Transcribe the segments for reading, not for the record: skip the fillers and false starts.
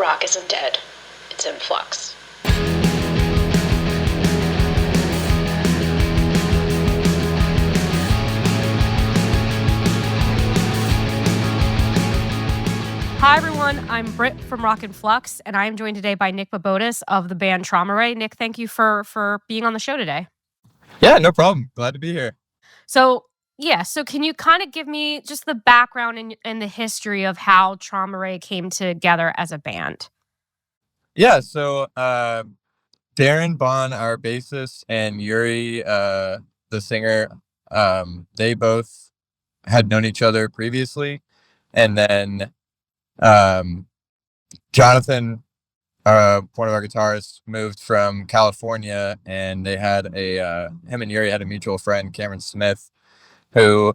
Rock isn't dead. It's in flux. Hi, everyone. I'm Britt from Rock and Flux, and I am joined today by Nick Babotis of the band Trauma Ray. Nick, thank you for being on the show today. Yeah, no problem. Glad to be here. So can you kind of give me just the background and the history of how Trauma Ray came together as a band? Yeah, so Darren Bond, our bassist, and Uri, the singer, they both had known each other previously. And then Jonathan, one of our guitarists, moved from California, and they had him and Uri had a mutual friend, Cameron Smith, who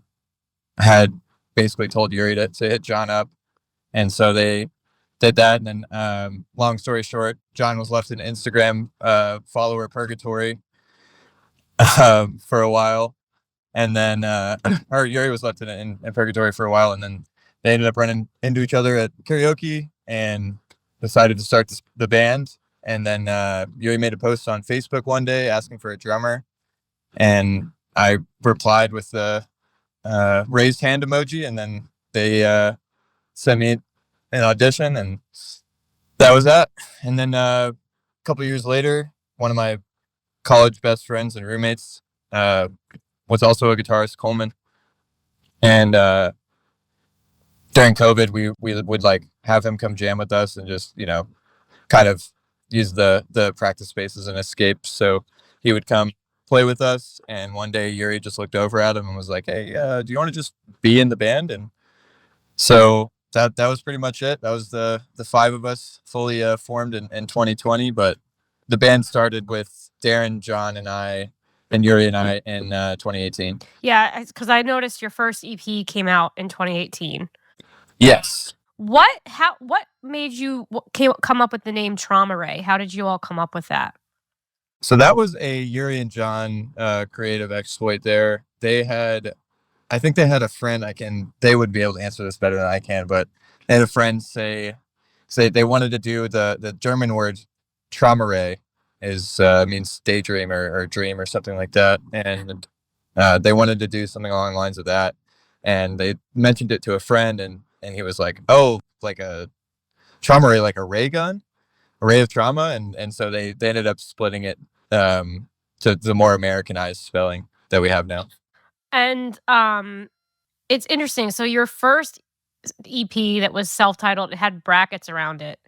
had basically told Uri to hit John up. And so they did that. And then, long story short, John was left in Instagram follower purgatory for a while. And then, or Yuri was left in purgatory for a while. And then they ended up running into each other at karaoke and decided to start the band. And then Yuri made a post on Facebook one day asking for a drummer. And I replied with the raised hand emoji. And then they sent me an audition, and that was that. And then a couple years later, one of my college best friends and roommates was also a guitarist, Coleman. And during COVID, we would like have him come jam with us and just, kind of use the practice space as an escape. So he would come play with us. And one day Yuri just looked over at him and was like, "Hey, do you want to just be in the band?" And so that was pretty much it. That was the five of us fully formed in 2020. But the band started with Darren, John, and I, and Yuri and I in 2018. Yeah, because I noticed your first EP came out in 2018. Yes. What made you come up with the name Trauma Ray? How did you all come up with that? So that was a Yuri and John creative exploit there. I think they had a friend, they would be able to answer this better than I can, but they had a friend say they wanted to do the German word Traumere means daydream or dream or something like that. And they wanted to do something along the lines of that. And they mentioned it to a friend, and he was like, "Oh, like a Traumere, like a ray gun, a ray of trauma." And so they ended up splitting it to the more Americanized spelling that we have now. And it's interesting. So your first EP that was self-titled, it had brackets around it.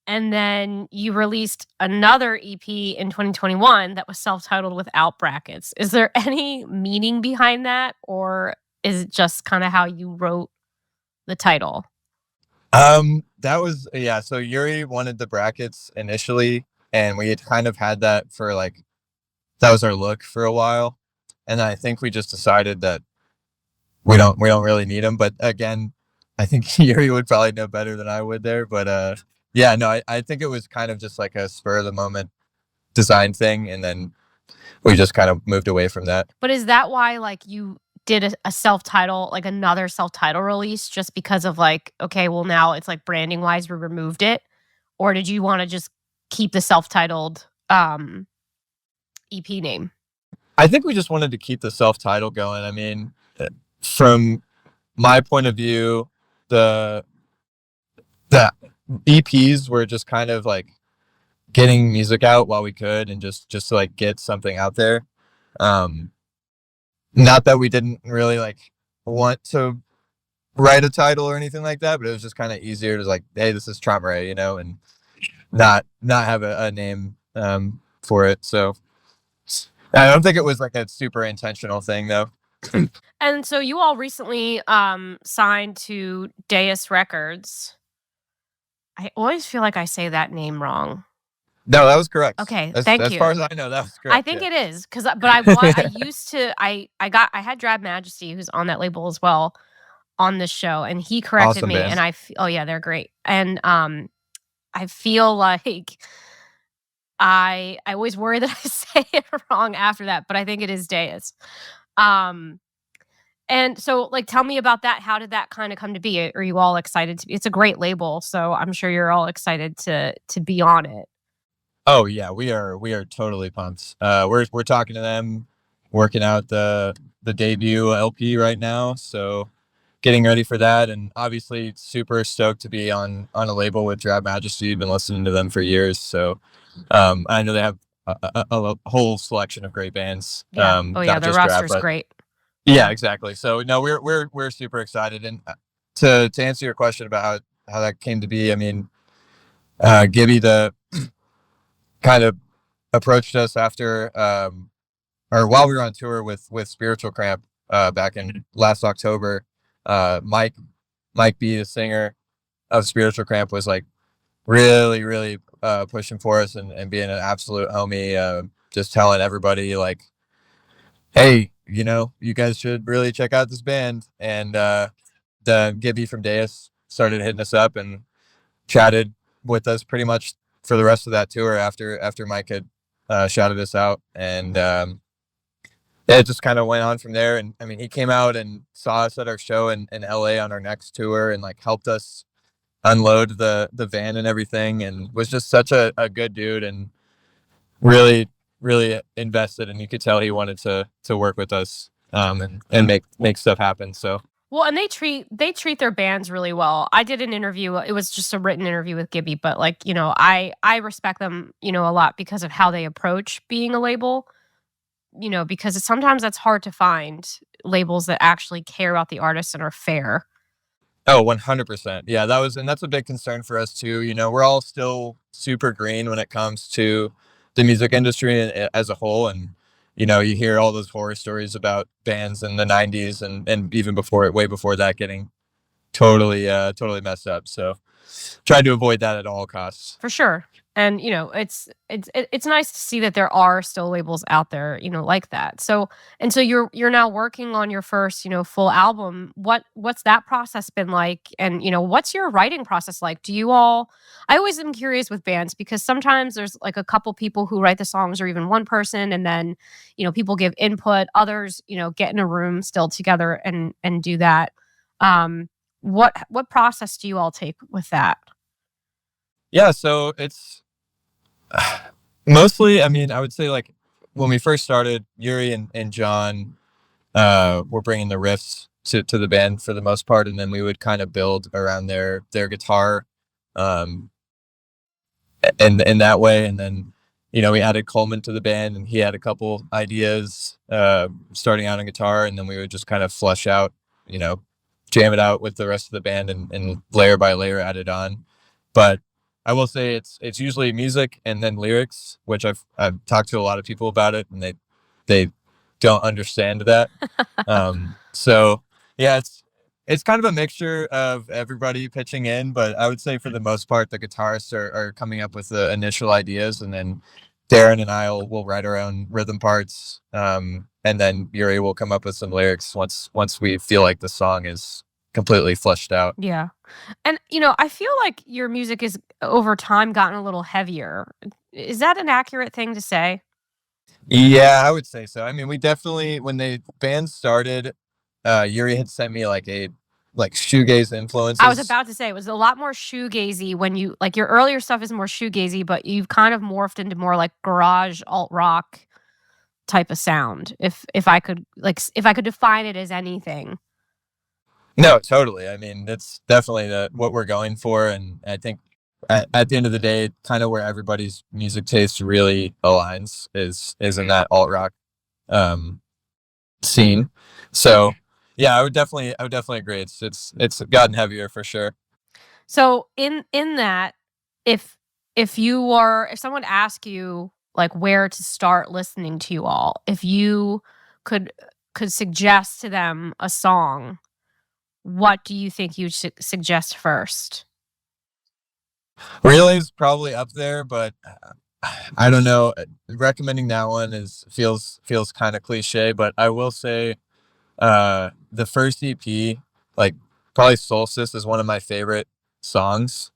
And then you released another EP in 2021 that was self-titled without brackets. Is there any meaning behind that, or is it just kind of how you wrote the title? That was, yeah. So Yuri wanted the brackets initially, and we had kind of had that for that was our look for a while. And I think we just decided that we don't really need them. But again, I think Yuri would probably know better than I would there. But yeah, no, I think it was kind of just like a spur of the moment design thing, and then we just kind of moved away from that. But is that why you did a self-title, another self-title release, just because of okay, well now it's branding wise we removed it? Or did you want to just keep the self-titled EP name? I think we just wanted to keep the self-title going. I mean, from my point of view, the EPs were just kind of getting music out while we could, and just to get something out there. Not that we didn't really want to write a title or anything like that, but it was just kind of easier to hey, this is Trauma Ray, and not have a name for it. So I don't think it was a super intentional thing though. And so you all recently signed to Deus Records. I always feel like I say that name wrong. No, that was correct. Okay, thank you. As far as I know, that was correct. I think it is but I had Drab Majesty, who's on that label as well, on this show, and he corrected Awesome me, band. and oh yeah, they're great. And I feel like I always worry that I say it wrong after that, but I think it is Deus. And so, like, tell me about that. How did that kind of come to be? Are you all excited to be? It's a great label, so I'm sure you're all excited to be on it. Oh yeah, we are totally pumped. We're talking to them, working out the debut LP right now, so getting ready for that, and obviously super stoked to be on a label with Drab Majesty. Been listening to them for years, so I know they have a whole selection of great bands. Yeah. Oh yeah, Not the just Drab, roster's but great. yeah, Yeah. exactly. So no, we're super excited, and to answer your question about how that came to be, I mean, Gibby the kind of approached us after or while we were on tour with Spiritual Cramp back in last October. Mike B, the singer of Spiritual Cramp, was like really pushing for us and being an absolute homie, just telling everybody like, hey, you know, you guys should really check out this band. And the Gibby from Deus started hitting us up and chatted with us pretty much for the rest of that tour after Mike had shouted us out. And yeah, it just kind of went on from there. And I mean, he came out and saw us at our show in LA on our next tour and like helped us unload the van and everything, and was just such a good dude and really invested. And you could tell he wanted to work with us and make stuff happen. So Well, and they treat their bands really well. I did an interview. It was just a written interview with Gibby, but like, I respect them, a lot because of how they approach being a label, because sometimes that's hard to find labels that actually care about the artists and are fair. oh, 100%. Yeah, that's a big concern for us too. You know, we're all still super green when it comes to the music industry as a whole. And, you know, you hear all those horror stories about bands in the 90s and even before it, way before that, getting totally messed up. So try to avoid that at all costs. For sure. And it's nice to see that there are still labels out there, like that. So you're now working on your first, full album. What's that process been like? And what's your writing process like? Do you all I always am curious with bands because sometimes there's like a couple people who write the songs or even one person and then, people give input, others, get in a room still together and do that. What process do you all take with that? Yeah, so it's mostly, I mean, I would say like when we first started, Yuri and John were bringing the riffs to the band for the most part, and then we would kind of build around their guitar, um, and in that way. And then, you know, we added Coleman to the band, and he had a couple ideas starting out on guitar, and then we would just kind of flush out, you know, jam it out with the rest of the band and layer by layer add it on. But I will say it's usually music and then lyrics, which I've talked to a lot of people about it, and they don't understand that. So yeah, it's kind of a mixture of everybody pitching in, but I would say for the most part, the guitarists are coming up with the initial ideas, and then Darren and I will write our own rhythm parts, and then Yuri will come up with some lyrics once we feel like the song is completely fleshed out. Yeah. And, I feel like your music is over time gotten a little heavier. Is that an accurate thing to say? Yeah, I would say so. I mean, we definitely when the band started, Yuri had sent me like shoegaze I was influences. about to say it was a lot more shoegazy when you like your earlier stuff is more shoegazy, but you've kind of morphed into more like garage alt rock type of sound. If I could define it as anything. No, totally. I mean, it's definitely what we're going for, and I think at the end of the day, kind of where everybody's music taste really aligns is in that alt rock um, scene. So yeah, I would definitely agree. It's gotten heavier for sure. So in that, if if someone asked you like where to start listening to you all, if you could could suggest to them a song, what do you think you should suggest first? Relay's probably up there, but I don't know. Recommending that one is feels kind of cliche, but I will say the first EP, like probably Solstice, is one of my favorite songs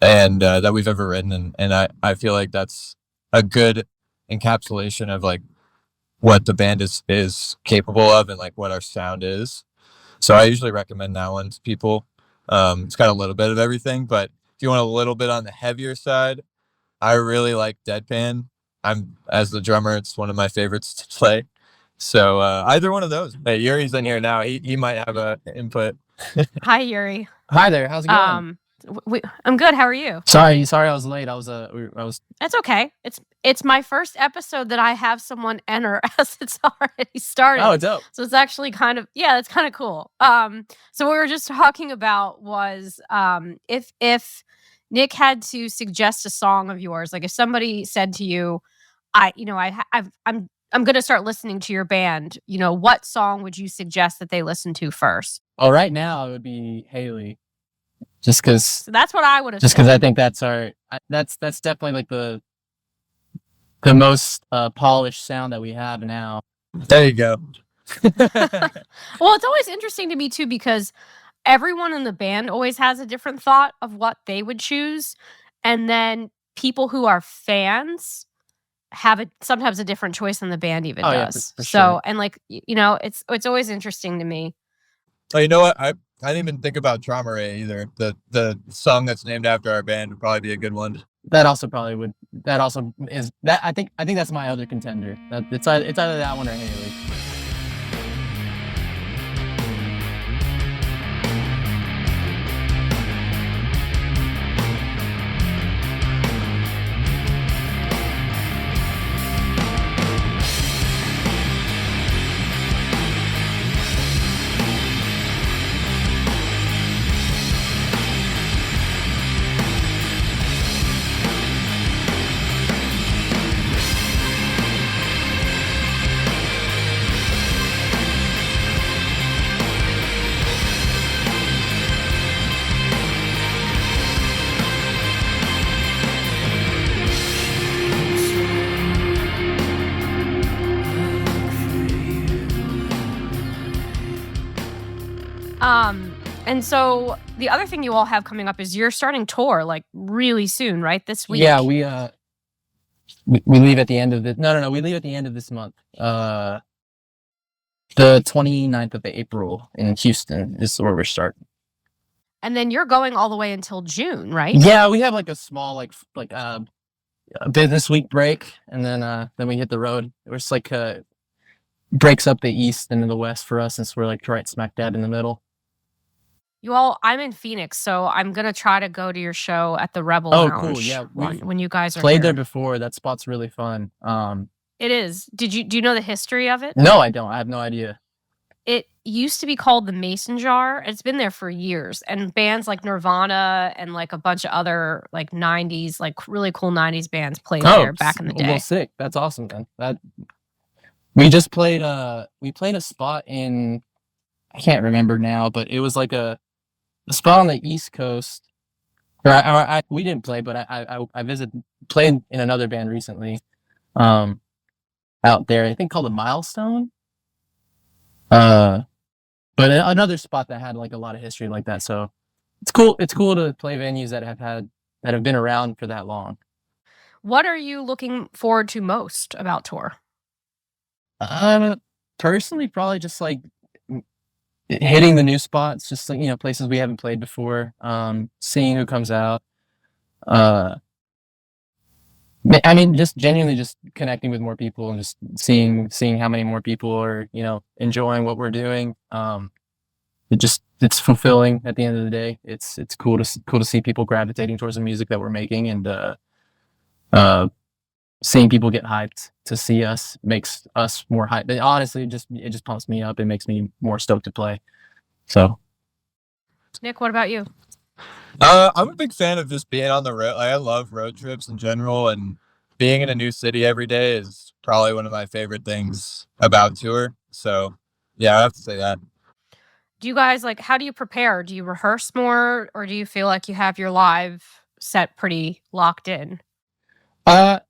and that we've ever written, and I feel like that's a good encapsulation of like what the band is capable of and like what our sound is. So I usually recommend that one to people. It's got a little bit of everything, but if you want a little bit on the heavier side, I really like Deadpan. As the drummer, it's one of my favorites to play. So either one of those. Hey, Yuri's in here now. He might have a input. Hi, Uri. Hi there. How's it going? I'm good. How are you? Sorry, I was late. I was That's okay. It's my first episode that I have someone enter as it's already started. Oh, dope. So it's actually that's kind of cool. So what we were just talking about was if Nick had to suggest a song of yours, like if somebody said to you, I'm going to start listening to your band, what song would you suggest that they listen to first? Oh, right now it would be Haley. Just because. So that's what I would have. Just because I think that's that's definitely like the most polished sound that we have now. There you go. Well, it's always interesting to me too because everyone in the band always has a different thought of what they would choose, and then people who are fans have sometimes a different choice than the band even does. For so sure. And like it's always interesting to me. Oh, you know what? I didn't even think about Trauma Ray either. The song that's named after our band would probably be a good one. That also is that. I think that's my other contender. It's either that one or Haley. And so the other thing you all have coming up is you're starting tour like really soon, right? This week. Yeah, we leave at the end of the no, we leave at the end of this month. The 29th of April in Houston is where we're starting. And then you're going all the way until June, right? Yeah, we have like a small a business week break, and then we hit the road. It's like breaks up the east and the west for us since we're like right smack dab in the middle. I'm in Phoenix, so I'm gonna try to go to your show at the Rebel Lounge. Oh, cool! Yeah, when you guys are played here. there before. That spot's really fun. It is. Do you know the history of it? No, I don't. I have no idea. It used to be called the Mason Jar. It's been there for years, and bands like Nirvana and like a bunch of other like '90s, like really cool '90s bands played there back in the day. Well, sick. That's awesome, then. We just played. We played a spot in. I can't remember now, but it was like a spot on the East Coast. We didn't play, but I played in another band recently. Out there, I think called a Milestone. But another spot that had like a lot of history like that. So it's cool. It's cool to play venues that have been around for that long. What are you looking forward to most about tour? Personally, probably just like hitting the new spots, just like places we haven't played before. Seeing who comes out. I mean, just genuinely just connecting with more people and just seeing how many more people are, enjoying what we're doing. It's fulfilling at the end of the day. It's cool to see people gravitating towards the music that we're making, and seeing people get hyped to see us makes us more hyped. But honestly, it just pumps me up. It makes me more stoked to play. So, Nick, what about you? I'm a big fan of just being on the road. I love road trips in general, and being in a new city every day is probably one of my favorite things about tour. So, yeah, I have to say that. Do you guys how do you prepare? Do you rehearse more, or do you feel like you have your live set pretty locked in? I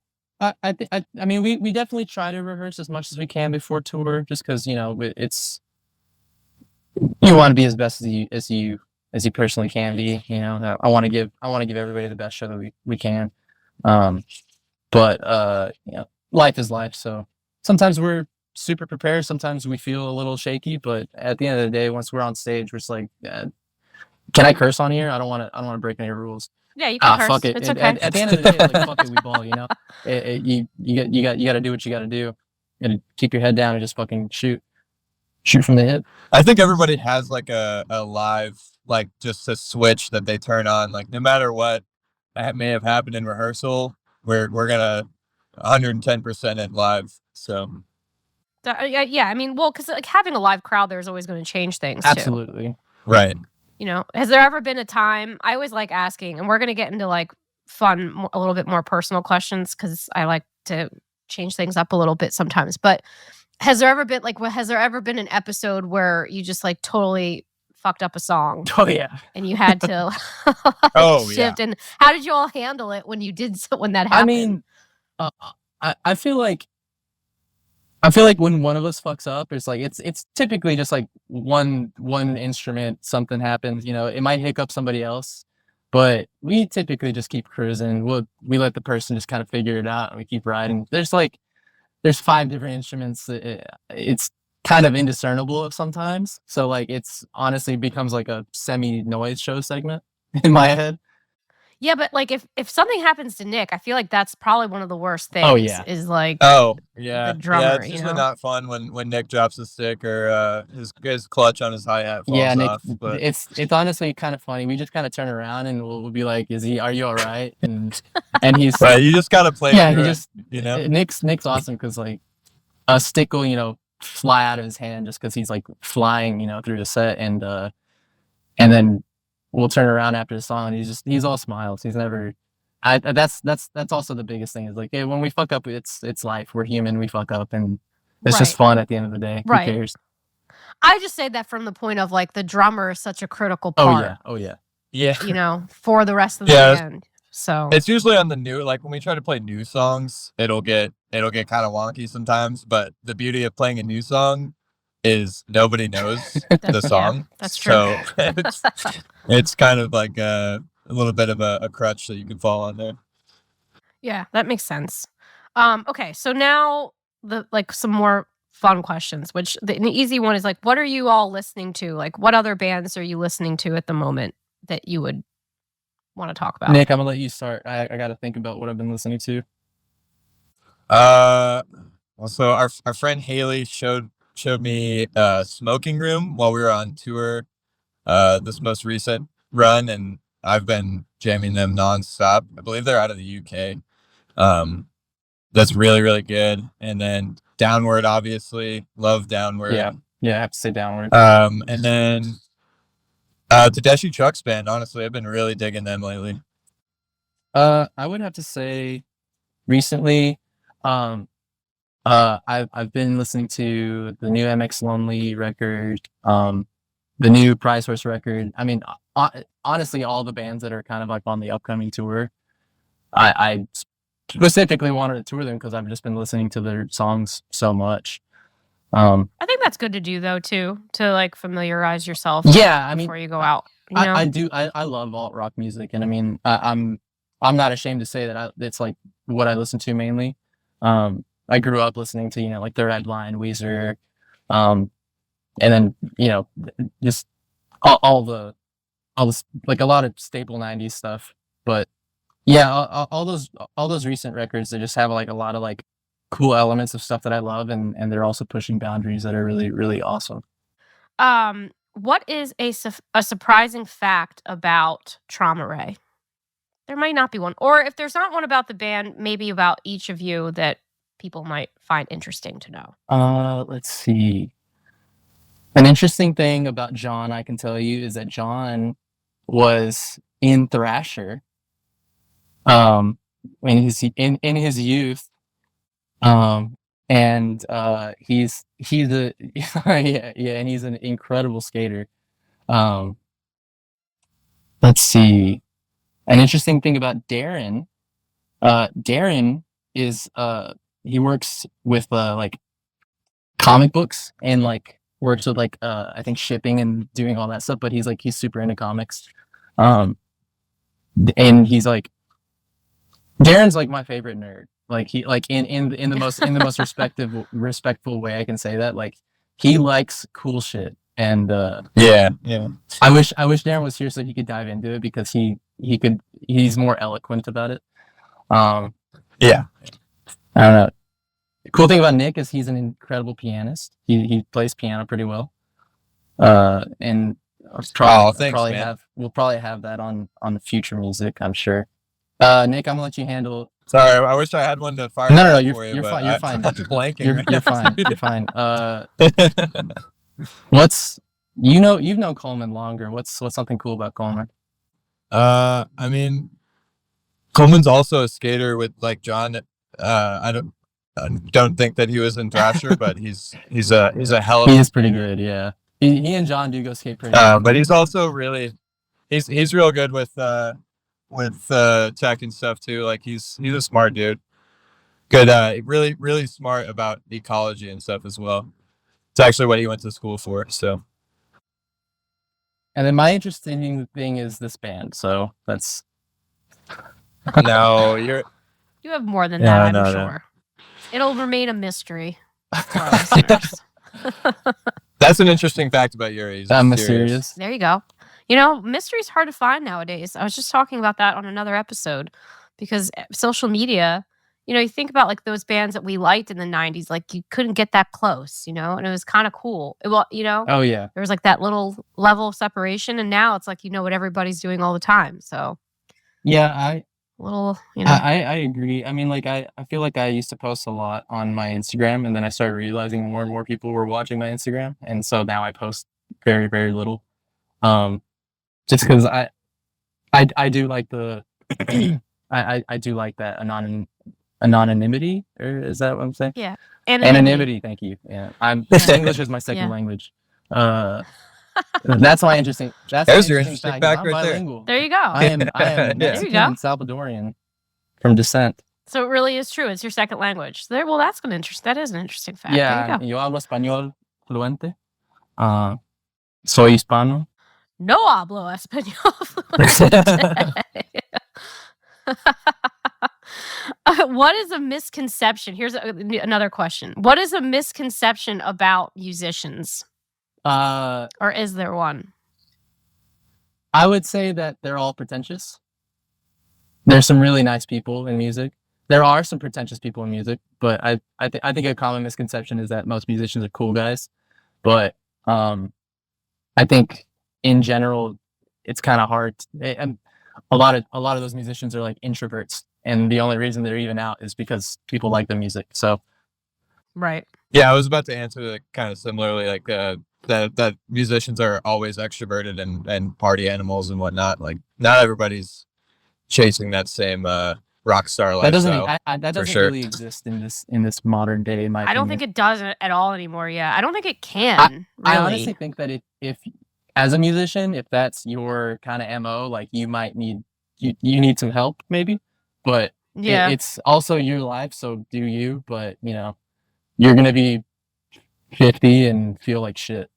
mean, we definitely try to rehearse as much as we can before tour, just because it's you want to be as best as you personally can be. I want to give everybody the best show that we can. But life is life, so sometimes we're super prepared. Sometimes we feel a little shaky, but at the end of the day, once we're on stage, we're just like, can I curse on here? I don't want to break any rules. Yeah, you can curse. Fuck it. It's At, okay. at the end of the day, like, fuck it, we ball. You know, you got to do what you got to do. You got to keep your head down and just fucking shoot from the hip. I think everybody has like a live, like just a switch that they turn on. Like no matter what that may have happened in rehearsal, we're gonna 110% it live. So Yeah, I mean, well, because like having a live crowd, there's always going to change things too. Absolutely. right. You know, has there ever been a time? I always like asking, and we're going to get into like fun, a little bit more personal questions because I like to change things up a little bit sometimes. But has there ever been an episode where you just like totally fucked up a song Oh yeah. and you had to Oh, shift? And how did you all handle it when you did when that happened? I mean, I feel like when one of us fucks up, it's like it's typically just like one instrument, something happens, you know, it might hiccup somebody else, but we typically just keep cruising. We let the person just kind of figure it out and we keep riding. There's 5 different instruments. It's kind of indiscernible sometimes. So like it's honestly becomes like a semi noise show segment in my head. Yeah, but like if something happens to Nick, I feel like that's probably one of the worst things. Oh, yeah. Is like Oh yeah. the drummer, yeah, it's you usually know? not fun when Nick drops a stick or his clutch on his hi-hat falls Yeah, Nick, off. But it's honestly kind of funny. We just kind of turn around and we'll be like, are you all right? And he's right, you just gotta play yeah, through he it, just you know. Nick's awesome because like a stick will, you know, fly out of his hand just because he's like flying, you know, through the set, and then we'll turn around after the song and he's all smiles. He's never. That's also the biggest thing is like, hey, when we fuck up, it's life. We're human. We fuck up, and it's just fun at the end of the day. Right. Who cares? I just say that from the point of like the drummer is such a critical part. Oh yeah. You know, for the rest of the Yeah. band. So It's usually on the new, like when we try to play new songs, it'll get kind of wonky sometimes. But the beauty of playing a new song is nobody knows the song. Yeah, that's true. So it's kind of like a little bit of a crutch that you can fall on there. Yeah, that makes sense. Okay, so now some more fun questions, which an easy one is like, what are you all listening to? Like, what other bands are you listening to at the moment that you would want to talk about? Nick, I'm gonna let you start. I got to think about what I've been listening to. Also, our friend Haley showed me Smoking Room while we were on tour this most recent run, and I've been jamming them nonstop. I believe they're out of the UK. That's really, really good. And then Downward, obviously, love Downward. Yeah, I have to say Downward. And then Tedeschi Trucks Band. Honestly, I've been really digging them lately. I would have to say recently, I've been listening to the new MX Lonely record, the new Prize Horse record. I mean, honestly, all the bands that are kind of like on the upcoming tour, I specifically wanted to tour them because I've just been listening to their songs so much. I think that's good to do though too, to like familiarize yourself. Yeah, I mean, before you go out. You know? I do. I love alt rock music, and I mean, I'm not ashamed to say that it's like what I listen to mainly. I grew up listening to, you know, like the Red Line, Weezer, and then, you know, just all this, like a lot of staple '90s stuff. But yeah, all those recent records, they just have like a lot of like cool elements of stuff that I love, and they're also pushing boundaries that are really, really awesome. What is a surprising fact about Trauma Ray? There might not be one, or if there's not one about the band, maybe about each of you that people might find interesting to know. Let's see. An interesting thing about John, I can tell you, is that John was in Thrasher, in his youth, and he's a and he's an incredible skater. Let's see. An interesting thing about Darren, Darren is he works with like comic books and like works with like I think shipping and doing all that stuff, but he's super into comics. And he's like, Darren's like my favorite nerd. Like he like in the most respectful way I can say that. Like he likes cool shit, and Yeah. I wish Darren was here so he could dive into it because he's more eloquent about it. Yeah. I don't know. The cool thing about Nick is he's an incredible pianist. He plays piano pretty well. And Thanks, man. we'll probably have that on the future music, I'm sure. Nick, I'm gonna let you handle. Sorry, I wish I had one to fire. No, for you, you're but fine. You're fine. I'm blanking. You're fine. You're fine. You've known Coleman longer. What's something cool about Coleman? I mean, Coleman's also a skater with like John. I don't think that he was in Thrasher, but he's a hell of. He is pretty good. Yeah, he and John do go skate pretty. But he's also really he's real good with tech and stuff too. Like he's a smart dude. Good, really smart about ecology and stuff as well. It's actually what he went to school for. So. And then my interesting thing is this band. So that's. No, you have more than that, I'm sure. No. It'll remain a mystery for our listeners. That's an interesting fact about Uri. I'm mysterious. There you go. Mystery's hard to find nowadays. I was just talking about that on another episode because social media, you think about like those bands that we liked in the 90s, like you couldn't get that close, and it was kind of cool. Oh yeah. There was like that little level of separation, and now it's like what everybody's doing all the time. So yeah, I agree. I mean, like I feel like I used to post a lot on my Instagram, and then I started realizing more and more people were watching my Instagram, and so now I post very, very little. Just because I do like the I do like that anonymity, or is that what I'm saying? Yeah, anonymity. Thank you. Yeah, English is my second language. That's my interesting. There's your interesting fact right bilingual. There you go. I am Mexican and Salvadorian from descent. So it really is true. It's your second language. That is an interesting fact. Yeah, yo hablo español fluente. Soy hispano. No hablo español fluente. What is a misconception? Here's another question. What is a misconception about musicians? Or is there one? I would say that they're all pretentious. There's some really nice people in music. There are some pretentious people in music, but I think a common misconception is that most musicians are cool guys. But I think in general, it's kind of hard. And a lot of those musicians are like introverts, and the only reason they're even out is because people like the music. So, right. Yeah, I was about to answer kind of similarly, like that musicians are always extroverted and party animals and whatnot. Like not everybody's chasing that same rock star lifestyle. That doesn't really exist in this modern day. In my opinion. I don't think it does at all anymore. Yeah, I don't think it can. I honestly think that if as a musician, if that's your kind of MO, like you might need you need some help maybe, but yeah, it's also your life, so do you. But you're gonna be 50 and feel like shit.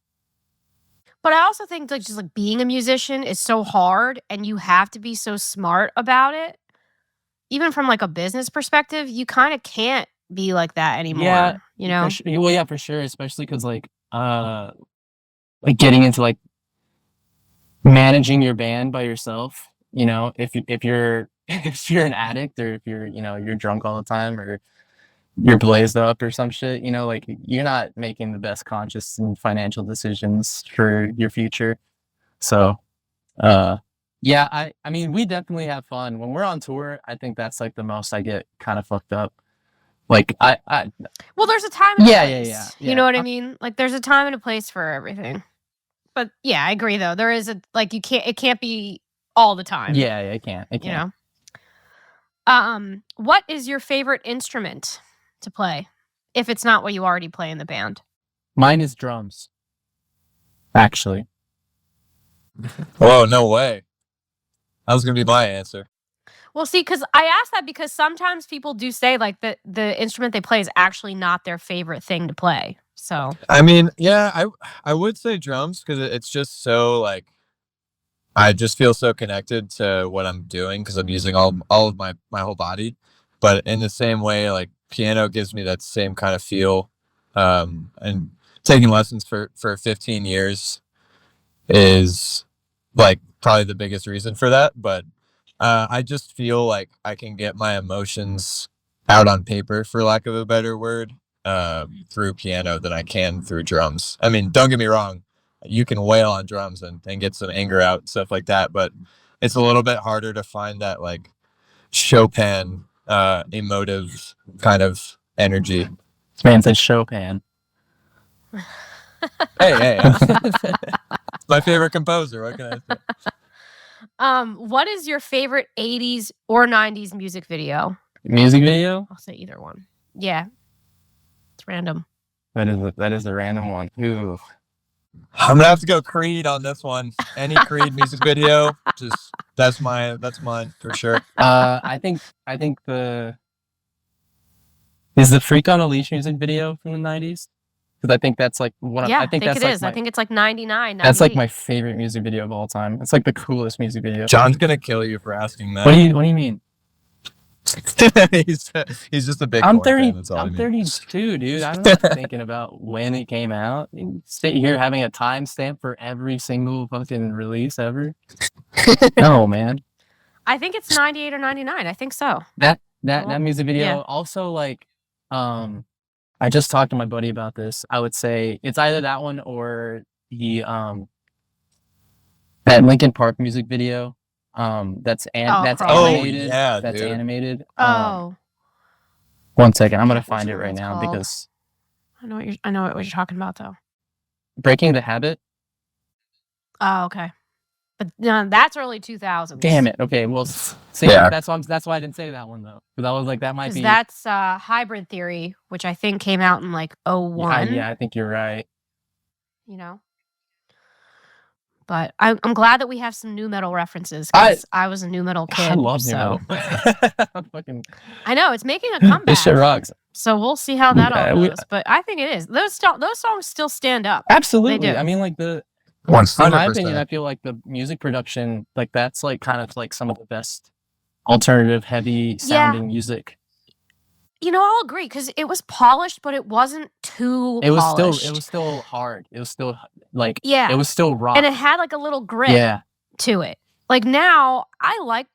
But I also think like just like being a musician is so hard, and you have to be so smart about it. Even from like a business perspective, you kind of can't be like that anymore. Yeah, Well, yeah, for sure, especially because like getting into like managing your band by yourself. If you're an addict, or if you're drunk all the time, or you're blazed up or some shit, like you're not making the best conscious and financial decisions for your future. So, yeah, I mean, we definitely have fun when we're on tour. I think that's like the most I get kind of fucked up. Like well, there's a time and a place. Yeah. You know what I mean? Like there's a time and a place for everything. But yeah, I agree though. There is it can't be all the time. Yeah, it can't. It can't. What is your favorite instrument to play if it's not what you already play in the band? Mine is drums. Actually. Oh, no way. That was going to be my answer. Well, see, because I asked that because sometimes people do say like the instrument they play is actually not their favorite thing to play. So I mean, yeah, I would say drums because it's just so like I just feel so connected to what I'm doing because I'm using all of my whole body. but in the same way, like piano gives me that same kind of feel. And taking lessons for 15 years is like probably the biggest reason for that. But I just feel like I can get my emotions out on paper, for lack of a better word, through piano than I can through drums. I mean, don't get me wrong, you can wail on drums and get some anger out and stuff like that, but it's a little bit harder to find that like Chopin emotive kind of energy. This man said Chopin. Hey, my favorite composer. What can I say? What is your favorite 80s or 90s music video? Music video? I'll say either one. Yeah. It's random. That is a random one. Ooh. I'm gonna have to go Creed on this one. Any Creed music video, just that's mine for sure. I think is the Freak on a Leash music video from the 90s? Because I think that's like one of, Yeah, I think that's it like is. I think it's like 99. that's like 98. my favorite music video of all time. It's like the coolest music video. John's gonna kill you for asking that. What do you mean? he's just a big. I'm Korn 30. fan, that's all I I'm mean. 32, dude. I'm not thinking about when it came out. You sit here having a timestamp for every single fucking release ever. No, man. I think it's 98 or 99. I think so. That Well, music video yeah. also like I just talked to my buddy about this. I would say it's either that one or the that Linkin Park music video. That's Crawling. animated. yeah, That's dude. animated. Oh, One second, I'm gonna Which find it one right it's now called? because I know what you're talking about though. Breaking the Habit. Oh, okay. But that's early 2000s. Damn it. Okay, well, see, Yeah. that's why I didn't say that one though, because I was like, that might Because be. that's Hybrid Theory, which I think came out in like 01. Yeah, I think you're right. You know. But I'm glad that we have some new metal references because I was a new metal kid. I love new so. metal. Fucking, I know it's making a comeback. this shit rocks. So we'll see how that Yeah, all goes. But I think it is. Those songs still stand up. Absolutely. do. I mean, like in 100%. my opinion, I feel like the music production, like that's like kind of like some of the best alternative heavy sounding music. You know, I'll agree because it was polished, but it wasn't too polished. It was still hard. It was still like, Yeah. it was still rock. And it had like a little grit Yeah. to it. Like now, I like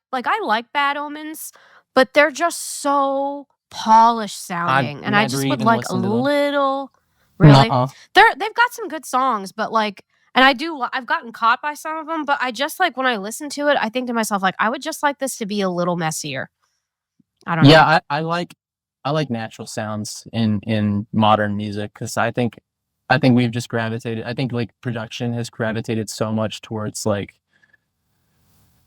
Bad Omens, but they're just so polished sounding, and I just never would even like a listened to them. little. Really, Nuh-uh. they've got some good songs, but like, and I've gotten caught by some of them, but I just like when I listen to it, I think to myself like, I would just like this to be a little messier. I don't know. Yeah, I like natural sounds in modern music because I think we've just gravitated. I think like production has gravitated so much towards like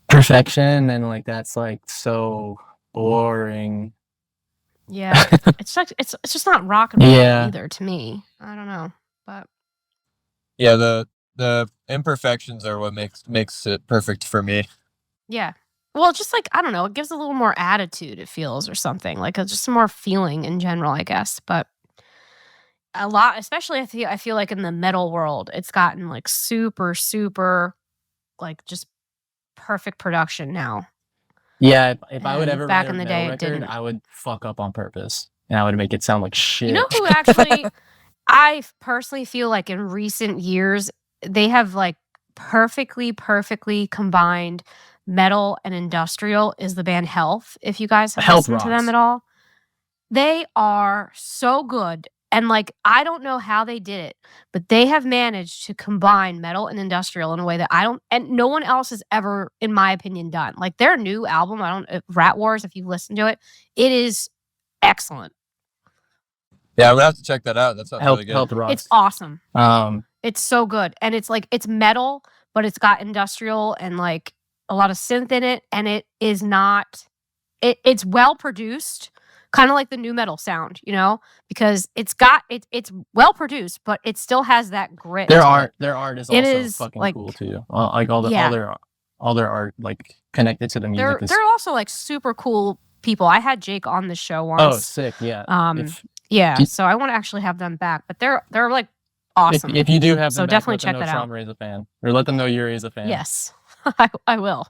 perfection, and like that's like so boring. Yeah, it's like it's just not rock and roll Yeah. either to me. I don't know, but Yeah, the imperfections are what makes it perfect for me. yeah. Well, just like I don't know, it gives a little more attitude. It feels or something like just some more feeling in general, I guess. But a lot, especially I feel like in the metal world, it's gotten like super, like just perfect production now. Yeah, if I would And ever back write in a the metal day, it record, didn't. I would fuck up on purpose, and I would make it sound like shit. You know who actually, I personally feel like in recent years they have like perfectly combined metal and industrial is the band Health. If you guys have Health listened to rocks. them at all, they are so good. And like, I don't know how they did it, but they have managed to combine metal and industrial in a way that and no one else has ever, in my opinion, done. Like their new album, Rat Wars, if you listen to it, it is excellent. Yeah, I'm gonna have to check that out. That sounds really good. Health rocks. It's awesome. Um, It's so good. And it's like, it's metal, but it's got industrial and like a lot of synth in it. And it is not, it's well produced, kind of like the new metal sound, you know, because it's well produced, but it still has that grit. their to art it. is It also is, fucking like- cool too. Like all their art like connected to the music. They're also like super cool people. I had Jake on the show once. Oh, sick! Yeah. Yeah. Do- So I want to actually have them back, but they're like awesome. If you do have them So back, definitely let them check know that out. Trauma is a fan, or let them know Yuri is a fan. Yes, I will.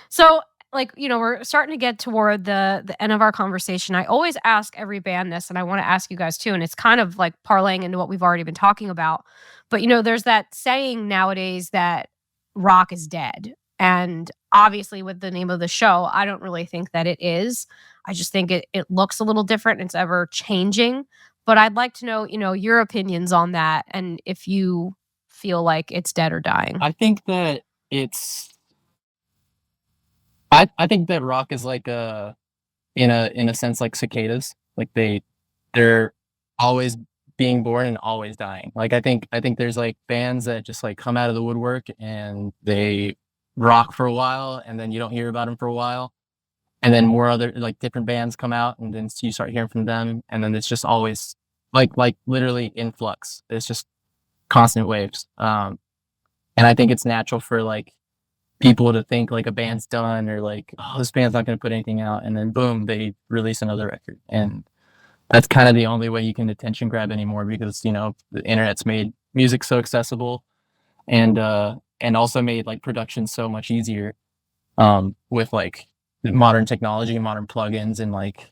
So like, we're starting to get toward the end of our conversation. I always ask every band this, and I want to ask you guys too. And it's kind of like parlaying into what we've already been talking about. But there's that saying nowadays that rock is dead. And obviously, with the name of the show, I don't really think that it is. I just think it looks a little different and it's ever changing. But I'd like to know, your opinions on that and if you feel like it's dead or dying. I think that I think that rock is like in a sense like cicadas. Like they're always being born and always dying. Like I think there's like bands that just like come out of the woodwork and they rock for a while and then you don't hear about them for a while. And then more other like different bands come out and then you start hearing from them and then it's just always like literally in flux. It's just constant waves. And I think it's natural for like people to think like a band's done or like, oh, this band's not going to put anything out. And then boom, they release another record. And that's kind of the only way you can attention grab anymore because, the internet's made music so accessible and also made like production so much easier with like modern technology, modern plugins and like,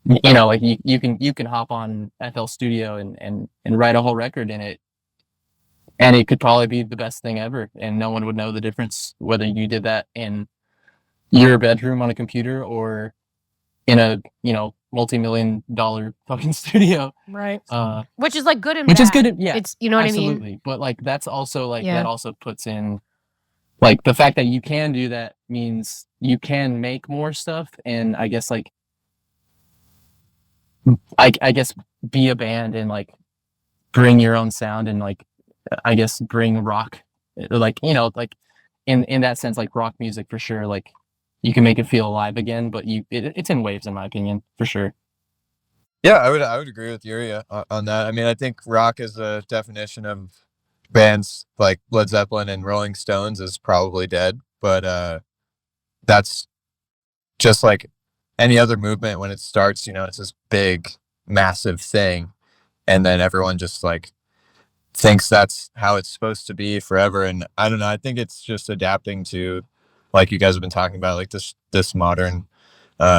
like you can hop on FL Studio and write a whole record in it. And it could probably be the best thing ever. And no one would know the difference whether you did that in your bedroom on a computer or in a, multi-million-dollar fucking studio. Right. Which is like good and which bad. is good. Yeah. It's, what I mean? Absolutely. But like, that's also like, Yeah. that also puts in like the fact that you can do that means you can make more stuff. And I guess like, I guess be a band and like bring your own sound and like, I guess bring rock, like, like in that sense, like rock music for sure. Like you can make it feel alive again, but it's in waves in my opinion, for sure. Yeah, I would agree with Yuri on that. I mean, I think rock as a definition of bands like Led Zeppelin and Rolling Stones is probably dead, but that's just like any other movement when it starts, it's this big, massive thing. And then everyone just like thinks that's how it's supposed to be forever. And I don't know, I think it's just adapting to, like you guys have been talking about, like this modern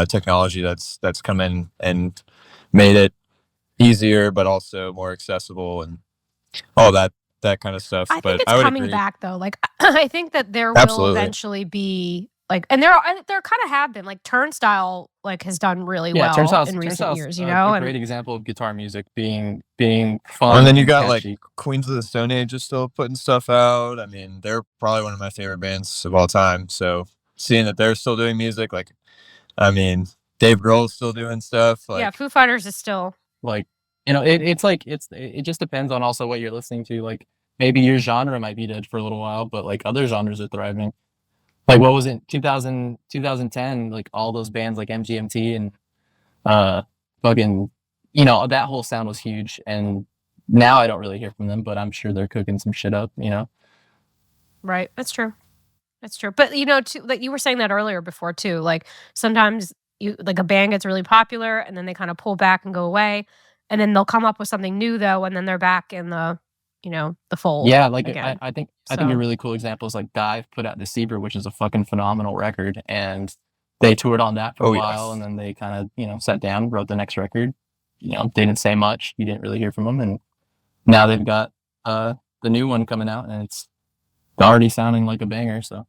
technology that's come in and made it easier, but also more accessible and all that kind of stuff. I think I it's would coming agree. back though. Like I think that there will Absolutely. eventually be like, and there kind of have been like Turnstile like has done really well in recent years, a great example of guitar music being fun. And then you got catchy. like Queens of the Stone Age is still putting stuff out. I mean, they're probably one of my favorite bands of all time. So seeing that they're still doing music, like, I mean, Dave Grohl's still doing stuff. Like, yeah, Foo Fighters is still like, it's like it just depends on also what you're listening to. Like maybe your genre might be dead for a little while, but like other genres are thriving. Like what was it, 2010, like all those bands like MGMT and fucking, that whole sound was huge. And now I don't really hear from them, but I'm sure they're cooking some shit up, Right. That's true. But too, like you were saying that earlier before too, like sometimes you like a band gets really popular and then they kind of pull back and go away, and then they'll come up with something new though, and then they're back in the the fold. Yeah, like again. I think a really cool example is like Dive put out Deceiver, which is a fucking phenomenal record, and they toured on that for a while, and then they kind of sat down, wrote the next record. They didn't say much. You didn't really hear from them, and now they've got the new one coming out, and it's already sounding like a banger. So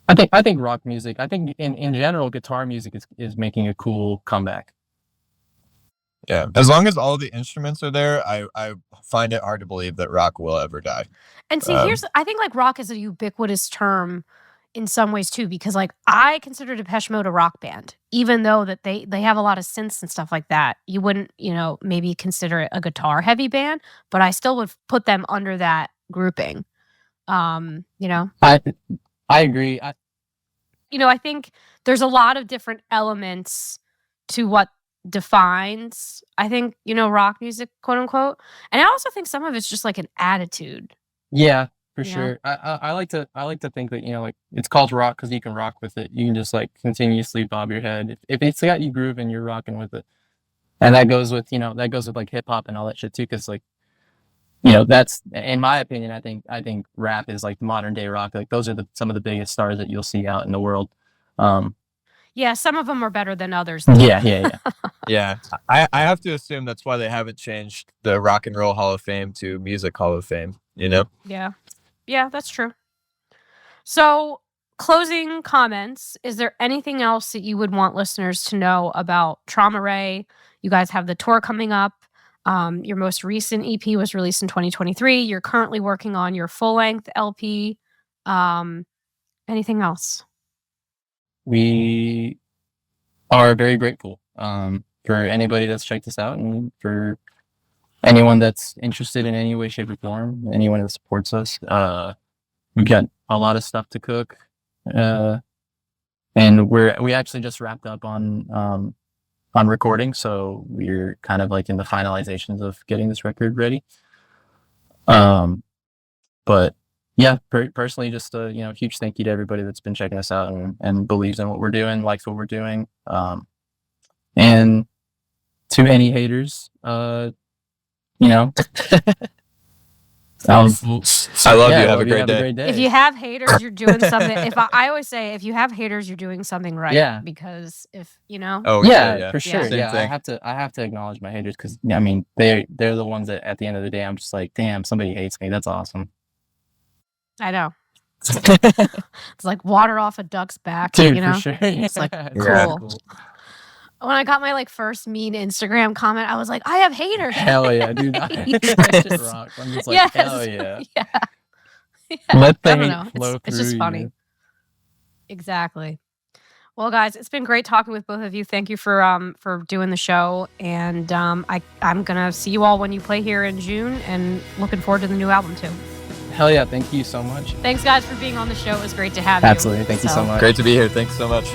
I think rock music, I think in general, guitar music is making a cool comeback. Yeah, as long as all the instruments are there, I find it hard to believe that rock will ever die. And see, I think like rock is a ubiquitous term in some ways too, because like I consider Depeche Mode a rock band, even though that they have a lot of synths and stuff like that. You wouldn't, maybe consider it a guitar heavy band, but I still would put them under that grouping. I agree. I think there's a lot of different elements to what defines, I think, rock music, quote unquote. And I also think some of it's just like an attitude. Yeah, for sure. I like to think that, like it's called rock because you can rock with it. You can just like continuously bob your head. If it's got you grooving, you're rocking with it. And that goes with like hip hop and all that shit too. Cause like that's, in my opinion, I think rap is like modern day rock. Like those are some of the biggest stars that you'll see out in the world. Yeah, some of them are better than others. Yeah. Yeah, I have to assume that's why they haven't changed the Rock and Roll Hall of Fame to Music Hall of Fame. Yeah, that's true. So, closing comments. Is there anything else that you would want listeners to know about Trauma Ray? You guys have the tour coming up. Your most recent EP was released in 2023. You're currently working on your full-length LP. Anything else? We are very grateful for anybody that's checked us out, and for anyone that's interested in any way, shape, or form, anyone that supports us. We've got a lot of stuff to cook, and we actually just wrapped up on recording, so we're kind of like in the finalizations of getting this record ready. But yeah, personally, just a huge thank you to everybody that's been checking us out and believes in what we're doing, likes what we're doing, and to any haters, I love you. Have a great day. If you have haters, you're doing something. I always say, if you have haters, you're doing something right. Yeah. Because if Oh yeah, for sure. Same Yeah, thing. I have to acknowledge my haters, because I mean they're the ones that at the end of the day I'm just like, damn, somebody hates me. That's awesome. I know. It's like water off a duck's back. Dude, for sure. It's like Yeah. cool. When I got my first mean Instagram comment, I was like, I have haters. Hell yeah, dude. That shit rocks. I'm just like, hell yeah. Yeah. Let the I don't hate know. flow It's just through funny. you. Exactly. Well, guys, it's been great talking with both of you. Thank you for doing the show, and I'm gonna see you all when you play here in June, and looking forward to the new album too. Hell yeah, thank you so much. Thanks, guys, for being on the show. It was great to have you. Absolutely, thank you so much. Great to be here. Thanks so much.